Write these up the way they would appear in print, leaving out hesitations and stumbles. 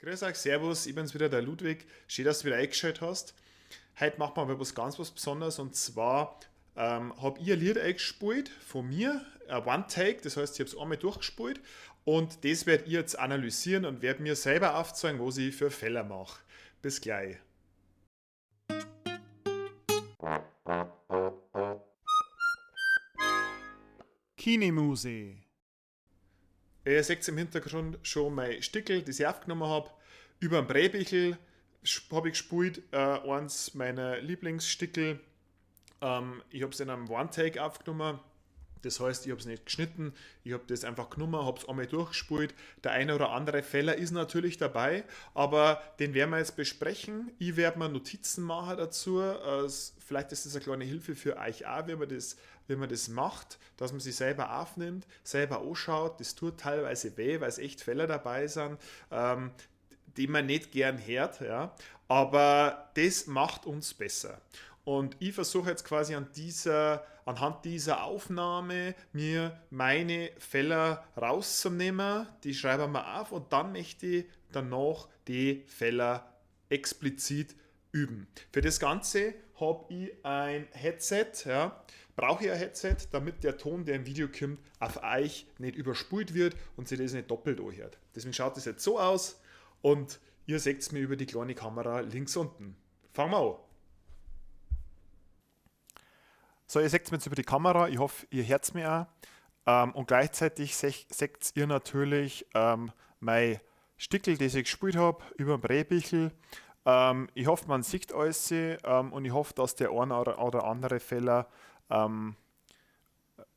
Grüß euch, Servus, ich bin's wieder, der Ludwig. Schön, dass du wieder eingeschaltet hast. Heute machen wir mal was Besonderes und zwar habe ich ein Lied eingespielt von mir, ein One-Take, das heißt, ich habe es einmal durchgespielt und das werde ich jetzt analysieren und werde mir selber aufzeigen, was ich für Fehler mache. Bis gleich. Kinemuse. Ihr seht im Hintergrund schon mein Stickel, das ich aufgenommen habe. Über dem Breibichel habe ich gespielt, eins meiner Lieblingsstickel. Ich habe es in einem One-Take aufgenommen. Das heißt, ich habe es nicht geschnitten, ich habe das einfach genommen, habe es einmal durchgespult. Der eine oder andere Fehler ist natürlich dabei, aber den werden wir jetzt besprechen. Ich werde mir Notizen machen dazu. Vielleicht ist das eine kleine Hilfe für euch auch, wie man das macht, dass man sich selber aufnimmt, selber anschaut. Das tut teilweise weh, weil es echt Fehler dabei sind, die man nicht gern hört. Ja? Aber das macht uns besser. Und ich versuche jetzt quasi anhand dieser Aufnahme mir meine Fälle rauszunehmen, die schreibe ich mir auf und dann möchte ich danach die Fälle explizit üben. Für das Ganze habe ich ein Headset, ja, brauche ich ein Headset, damit der Ton, der im Video kommt, auf euch nicht überspult wird und sich das nicht doppelt anhört. Deswegen schaut es jetzt so aus und ihr seht es mir über die kleine Kamera links unten. Fangen wir an. So, ihr seht es mir jetzt über die Kamera. Ich hoffe, ihr hört es mir auch. Und gleichzeitig seht ihr natürlich mein Stickel, das ich gespielt habe, über den Breibichel. Ich hoffe, man sieht alles und ich hoffe, dass der eine oder andere Fehler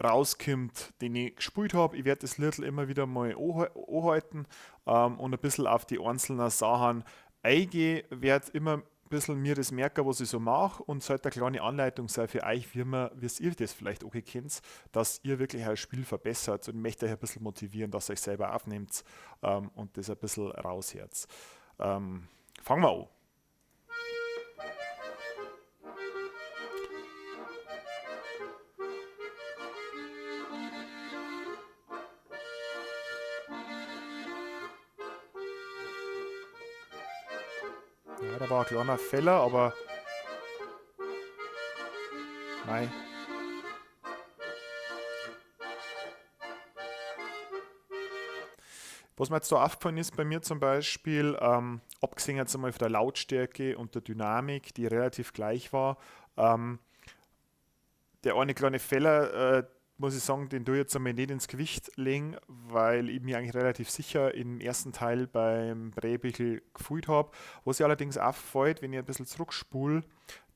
rauskommt, den ich gespielt habe. Ich werde das Liedl immer wieder mal anhalten und ein bisschen auf die einzelnen Sachen eingehen. Werde immer ein bisschen mir das merken, was ich so mache und sollte eine kleine Anleitung sein für euch, wie ihr das vielleicht auch kennt, dass ihr wirklich ein Spiel verbessert und ich möchte euch ein bisschen motivieren, dass ihr euch selber aufnehmt und das ein bisschen raushört. Fangen wir an. Ja, da war ein kleiner Fehler, aber mei. Was mir jetzt da aufgefallen ist bei mir zum Beispiel, abgesehen jetzt einmal von der Lautstärke und der Dynamik, die relativ gleich war, ähm, der eine kleine Fehler, muss ich sagen, den tue ich jetzt einmal nicht ins Gewicht legen, weil ich mich eigentlich relativ sicher im ersten Teil beim Breibichel gefühlt habe. Was ich allerdings auffällt, wenn ich ein bisschen zurückspule,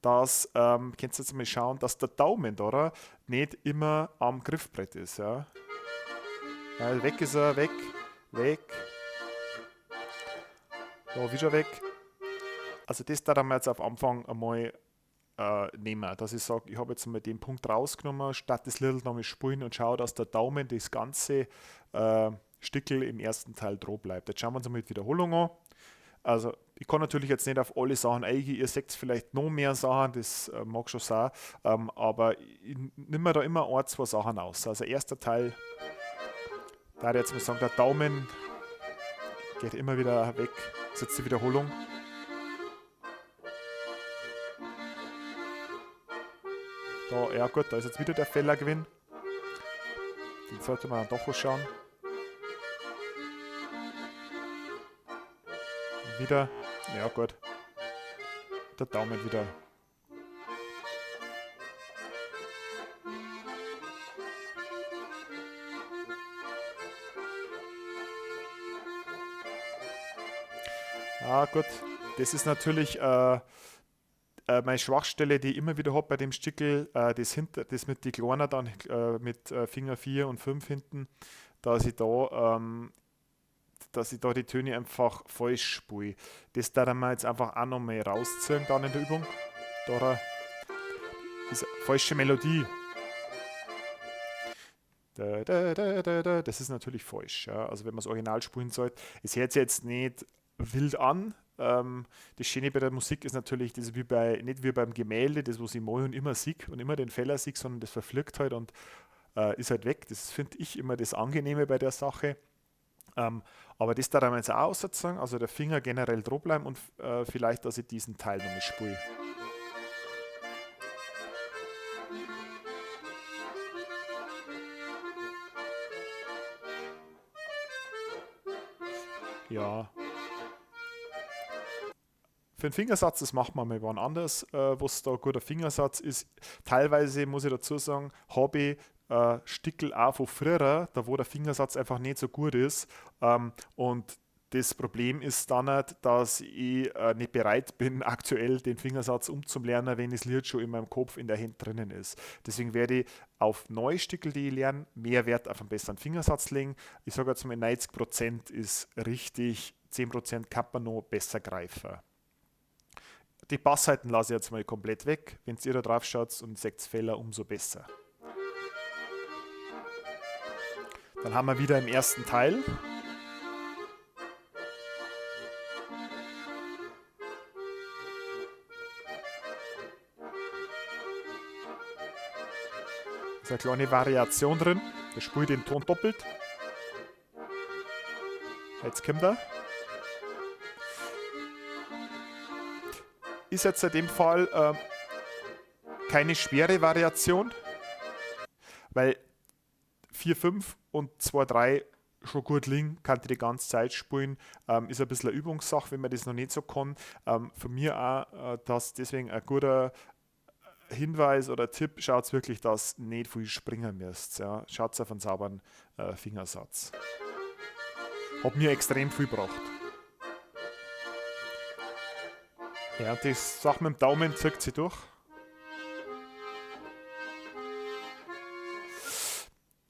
dass, könnt ihr jetzt mal schauen, dass der Daumen da nicht immer am Griffbrett ist. Ja? Weil weg ist er, weg, weg, so, wieder weg. Also das da wir jetzt auf Anfang einmal nehmen, dass ich sage, ich habe jetzt mal den Punkt rausgenommen, statt das Little nochmal spielen und schaue, dass der Daumen das ganze Stickel im ersten Teil droh bleibt. Jetzt schauen wir uns mal die Wiederholung an. Also ich kann natürlich jetzt nicht auf alle Sachen eingehen, ihr seht vielleicht noch mehr Sachen, das mag schon sein, aber ich nehme da immer ein, zwei Sachen aus. Also erster Teil, da jetzt mal sagen, der Daumen geht immer wieder weg, das ist jetzt die Wiederholung. Da, ja gut, da ist jetzt wieder der Fehlergewinn. Den sollte man dann doch schauen. Wieder, ja gut, der Daumen wieder. Ah gut, das ist natürlich meine Schwachstelle, die ich immer wieder habe bei dem Stickel, das mit die Kleinen dann mit Finger 4 und 5 hinten, dass ich da, dass ich da die Töne einfach falsch spiele. Das darf man jetzt einfach auch nochmal rausziehen dann in der Übung. Da ist eine falsche Melodie. Das ist natürlich falsch. Ja. Also wenn man das Original spielen sollte, es hört sich jetzt nicht wild an. Das Schöne bei der Musik ist natürlich, das ist nicht wie beim Gemälde, das was ich mache und immer sehe und immer den Fehler sehe, sondern das verfliegt halt und ist halt weg. Das finde ich immer das Angenehme bei der Sache. Aber das da dann jetzt auch aussetzen, also der Finger generell drauf bleiben und vielleicht, dass ich diesen Teil noch mal spiele. Ja. Für den Fingersatz, das macht man mal wann anders, was da ein guter Fingersatz ist. Teilweise muss ich dazu sagen, habe ich Stickel auch von früher, da wo der Fingersatz einfach nicht so gut ist. Und das Problem ist dann nicht, dass ich nicht bereit bin, aktuell den Fingersatz umzulernen, wenn das Lied schon in meinem Kopf in der Hand drinnen ist. Deswegen werde ich auf neue Stickel, die ich lerne, mehr Wert auf einen besseren Fingersatz legen. Ich sage jetzt mal, 90% ist richtig, 10% kann man noch besser greifen. Die Bassseiten lasse ich jetzt mal komplett weg. Wenn ihr da drauf schaut und seht Fehler, umso besser. Dann haben wir wieder im ersten Teil. Da ist eine kleine Variation drin. Der spielt den Ton doppelt. Jetzt kommt er. Ist jetzt in dem Fall keine schwere Variation, weil 4-5 und 2-3 schon gut liegen, kann ich die ganze Zeit spielen. Ist ein bisschen eine Übungssache, wenn man das noch nicht so kann. Für mich auch, dass deswegen ein guter Hinweis oder Tipp, schaut wirklich, dass nicht viel springen müsst. Ja. Schaut auf einen sauberen Fingersatz. Hat mir extrem viel gebracht. Ja, die Sache mit dem Daumen zieht sie durch.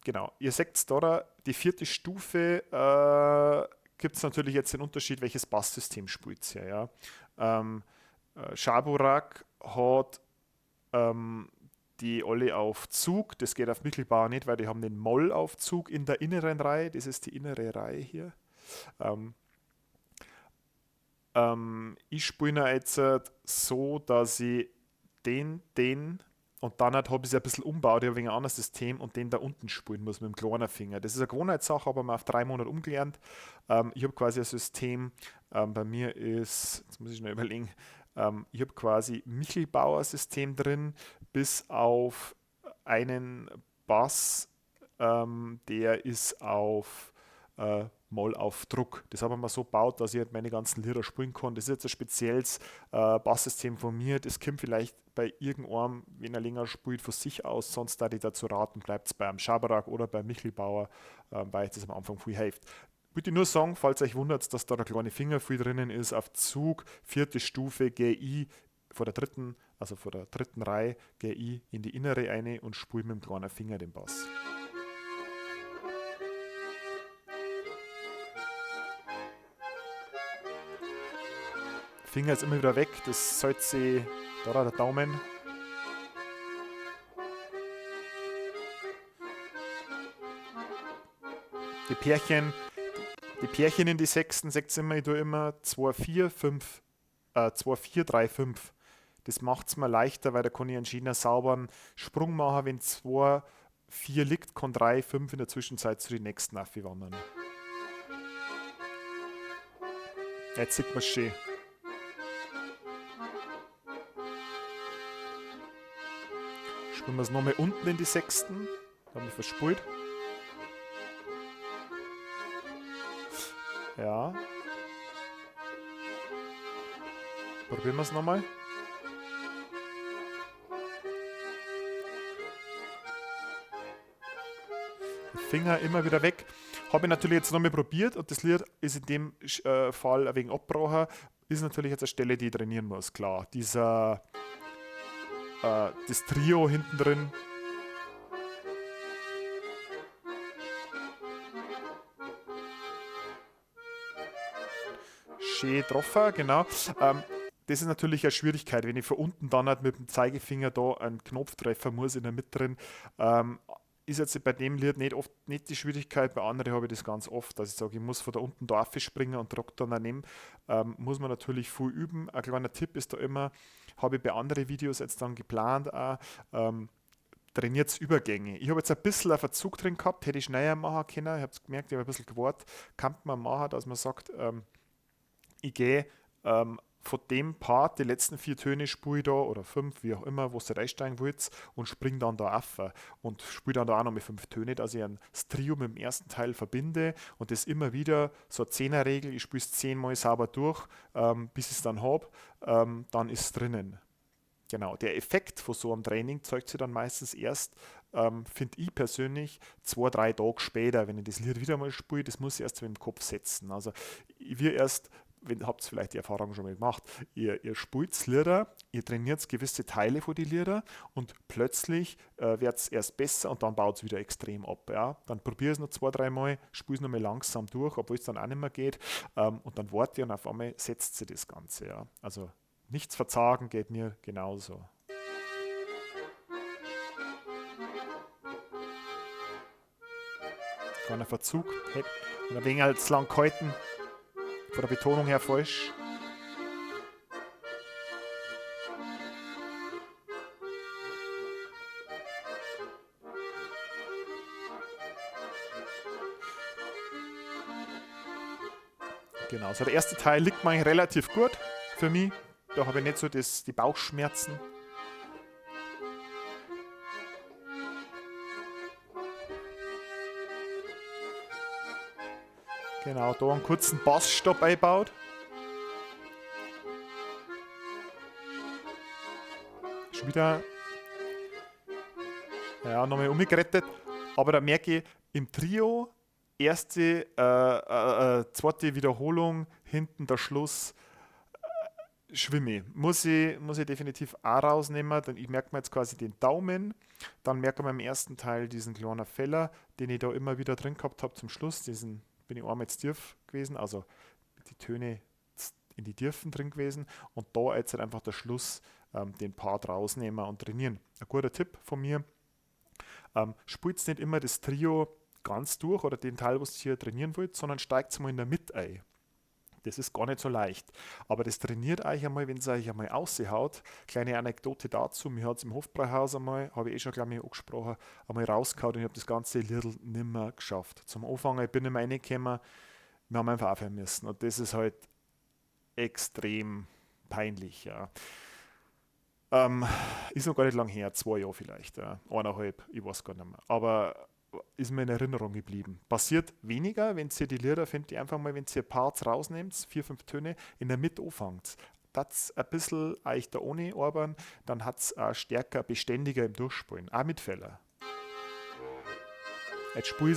Genau, ihr seht da, die 4. Stufe gibt es natürlich jetzt den Unterschied, welches Basssystem spielt ihr. Ja. Schaburak hat die alle auf Zug, das geht auf Mittelbauer nicht, weil die haben den Moll-Aufzug in der inneren Reihe, das ist die innere Reihe hier. Ich spiele jetzt so, dass ich den und dann habe ich es ein bisschen umgebaut, ich habe ein anderes System und den da unten spielen muss mit dem kleinen Finger. Das ist eine Gewohnheitssache, aber mal auf 3 Monate umgelernt. Ich habe quasi ein System, bei mir ist, jetzt muss ich noch überlegen, ich habe quasi Michelbauer-System drin, bis auf einen Bass, der ist auf Moll auf Druck. Das habe ich mir so gebaut, dass ich halt meine ganzen Lieder spielen kann. Das ist jetzt ein spezielles Basssystem von mir. Das kommt vielleicht bei irgendeinem, wenn er länger spielt, von sich aus. Sonst da ich dazu raten, bleibt es beim Schabernack oder beim Michelbauer, weil das am Anfang viel hilft. Bitte nur sagen, falls euch wundert, dass da der kleine Finger viel drinnen ist, auf Zug, 4. Stufe, GI, von der dritten Reihe, GI in die innere eine und spiele mit dem kleinen Finger den Bass. Finger ist immer wieder weg, das sollte sie, da der Daumen. Die Pärchen in die Sechsten, seht ihr immer, ich tue immer 2-4-5, 2-4-3-5. Das macht es mir leichter, weil da kann ich einen schönen sauberen Sprung machen, wenn 2-4 liegt, kann 3-5 in der Zwischenzeit zu den nächsten aufwandern. Jetzt sieht man es schön. Spielen wir es nochmal unten in die Sechsten. Da haben wir verspult. Ja. Probieren wir es nochmal. Finger immer wieder weg. Habe ich natürlich jetzt nochmal probiert und das Lied ist in dem Fall wegen abgebrochen. Ist natürlich jetzt eine Stelle, die ich trainieren muss, klar. Das Trio hinten drin. Schön getroffen, genau. Das ist natürlich eine Schwierigkeit, wenn ich von unten dann halt mit dem Zeigefinger da einen Knopf treffen muss in der Mitte drin. Ist jetzt bei dem Lied nicht die Schwierigkeit, bei anderen habe ich das ganz oft, dass ich sage, ich muss von da unten da springen und trage dann daneben. Muss man natürlich viel üben. Ein kleiner Tipp ist da immer, habe ich bei anderen Videos jetzt dann geplant auch, trainiert Übergänge. Ich habe jetzt ein bisschen einen Verzug drin gehabt, hätte ich schneller machen können. Ich habe es gemerkt, ich habe ein bisschen gewartet. Kann man machen, dass man sagt, ich gehe von dem Part, die letzten 4 Töne spiele ich da, oder 5, wie auch immer, wo ihr reinsteigen wollt, und springe dann da auf. Und spiele dann da auch noch mit 5 Töne, dass ich das Trio mit dem ersten Teil verbinde und das immer wieder, so eine 10er-Regel, ich spiele es 10 Mal sauber durch, bis ich es dann habe, dann ist es drinnen. Genau, der Effekt von so einem Training zeigt sich dann meistens erst, finde ich persönlich, 2, 3 Tage später, wenn ich das Lied wieder mal spiele, das muss ich erst im Kopf setzen. Also wir erst, habt ihr vielleicht die Erfahrung schon mal gemacht, ihr spielt Lieder, ihr trainiert gewisse Teile von den Lieder und plötzlich wird es erst besser und dann baut es wieder extrem ab. Ja? Dann probiere es noch 2, 3 Mal, spiele es noch mal langsam durch, obwohl es dann auch nicht mehr geht, und dann warte ich und auf einmal setzt sich das Ganze. Ja? Also nichts verzagen geht mir genauso. Kleiner Verzug, ein wenig als lang gehalten, von der Betonung her falsch. Genau, also der erste Teil liegt mir eigentlich relativ gut für mich. Da habe ich nicht so die Bauchschmerzen. Genau, da einen kurzen Bassstopp einbaut. Schon wieder nochmal umgerettet. Aber da merke ich, im Trio, erste, zweite Wiederholung, hinten der Schluss, schwimme ich. Muss ich definitiv auch rausnehmen. Denn ich merke mir jetzt quasi den Daumen. Dann merke ich mir im ersten Teil diesen kleinen Feller, den ich da immer wieder drin gehabt habe zum Schluss. Diesen bin ich einmal jetzt tief gewesen, also die Töne in die Tiefen drin gewesen. Und da jetzt halt einfach der Schluss, den Part rausnehmen und trainieren. Ein guter Tipp von mir. Spielt nicht immer das Trio ganz durch oder den Teil, was ihr hier trainieren wollt, sondern steigt mal in der Mitte ein. Das ist gar nicht so leicht. Aber das trainiert euch einmal, wenn es euch einmal raushaut. Kleine Anekdote dazu: Mir hat es im Hofbräuhaus einmal, habe ich schon, glaube ich, angesprochen, einmal rausgehauen und ich habe das ganze Liedl nimmer geschafft. Zum Anfang, ich bin nicht mehr reingekommen, wir haben einfach aufhören müssen. Und das ist halt extrem peinlich. Ja. Ist noch gar nicht lang her, 2 Jahre vielleicht, 1,5, ich weiß gar nicht mehr. Aber ist mir in Erinnerung geblieben. Passiert weniger, wenn ihr die Lieder, findet ihr einfach mal, wenn ihr Parts rausnehmt, 4, 5 Töne, in der Mitte anfangt. Das ein bisschen euch da ohne arbeiten, dann hat es stärker, beständiger im Durchspielen. Auch mit Fehler. Jetzt spiele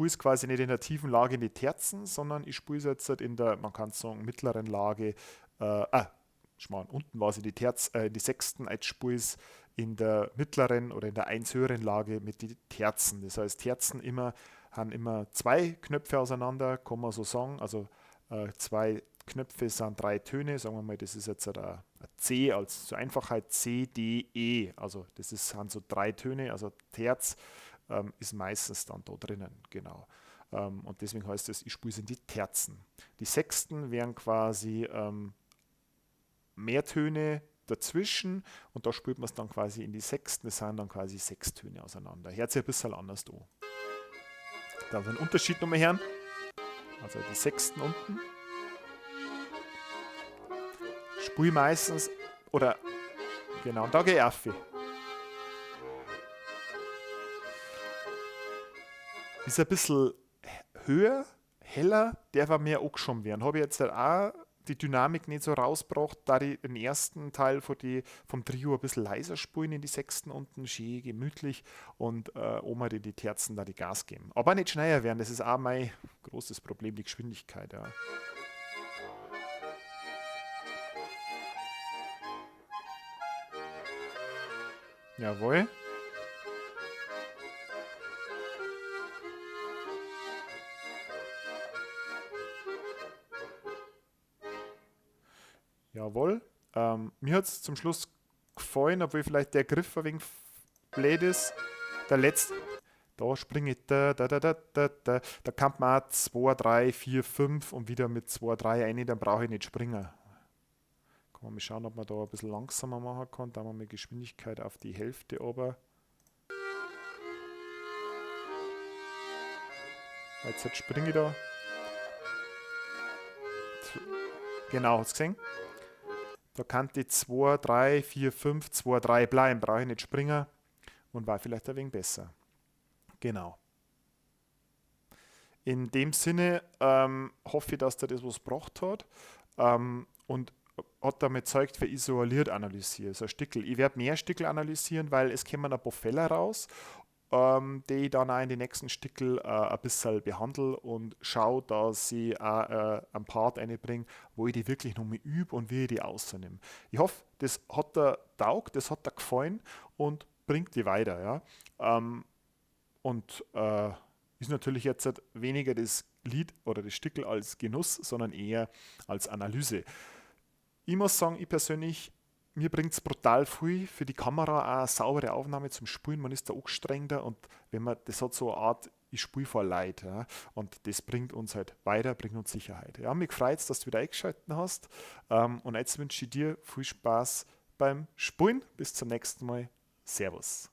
ich quasi nicht in der tiefen Lage in die Terzen, sondern ich spiele es jetzt in der, man kann sagen, mittleren Lage, unten war es in die Sechsten, jetzt spiele ich es in der mittleren oder in der 1 höheren Lage mit den Terzen. Das heißt, Terzen haben immer 2 Knöpfe auseinander, kann man so sagen. Also 2 Knöpfe sind 3 Töne. Sagen wir mal, das ist jetzt ein C, als zur Einfachheit C, D, E. Also sind so 3 Töne. Also Terz ist meistens dann da drinnen. Genau. Und deswegen heißt es, ich spiele es in die Terzen. Die Sechsten wären quasi mehr Töne dazwischen und da spielt man es dann quasi in die Sechsten, das sind dann quasi 6 Töne auseinander. Hört sich ein bisschen anders an. Da den Unterschied nochmal hören. Also die Sechsten unten. Spiel meistens, oder genau, da gehe ich auf. Ist ein bisschen höher, heller, der war mehr angeschoben werden. Habe ich jetzt halt auch die Dynamik nicht so rausgebracht, da ich den ersten Teil vom Trio ein bisschen leiser spielen, in die Sechsten unten, schön gemütlich und Oma die Terzen da die Gas geben. Aber nicht schneller werden, das ist auch mein großes Problem, die Geschwindigkeit. Ja. Jawohl. Jawohl. Mir hat es zum Schluss gefallen, obwohl vielleicht der Griff ein wenig blöd ist. Der letzte, da springe ich, da kann man auch 2, 3, 4, 5 und wieder mit 2, 3 rein, dann brauche ich nicht springen. Kann man mal schauen, ob man da ein bisschen langsamer machen kann. Da haben wir mal Geschwindigkeit auf die Hälfte aber. Jetzt springe ich da. Genau, hast du gesehen? Da kann die 2, 3, 4, 5, 2, 3 bleiben. Brauche ich nicht springen und war vielleicht ein wenig besser. Genau. In dem Sinne hoffe ich, dass dir das was gebracht hat und hat damit gezeigt, wie isoliert analysiere. So ein Stickel. Ich werde mehr Stickel analysieren, weil es kommen ein paar Fälle raus, die ich dann auch in die nächsten Stickel ein bisschen behandle und schaue, dass ich auch einen Part einbringe, wo ich die wirklich noch mal übe und wie ich die ausnehme. Ich hoffe, das hat dir taugt, das hat dir gefallen und bringt die weiter. Ja? Und ist natürlich jetzt weniger das Lied oder das Stickel als Genuss, sondern eher als Analyse. Ich muss sagen, ich persönlich, mir bringt es brutal viel für die Kamera auch eine saubere Aufnahme zum Spielen. Man ist da angestrengter und wenn man, das hat so eine Art, ich spiele vor Leid. Ja, und das bringt uns halt weiter, bringt uns Sicherheit. Ja, mich freut es, dass du wieder eingeschaltet hast. Und jetzt wünsche ich dir viel Spaß beim Spielen. Bis zum nächsten Mal. Servus.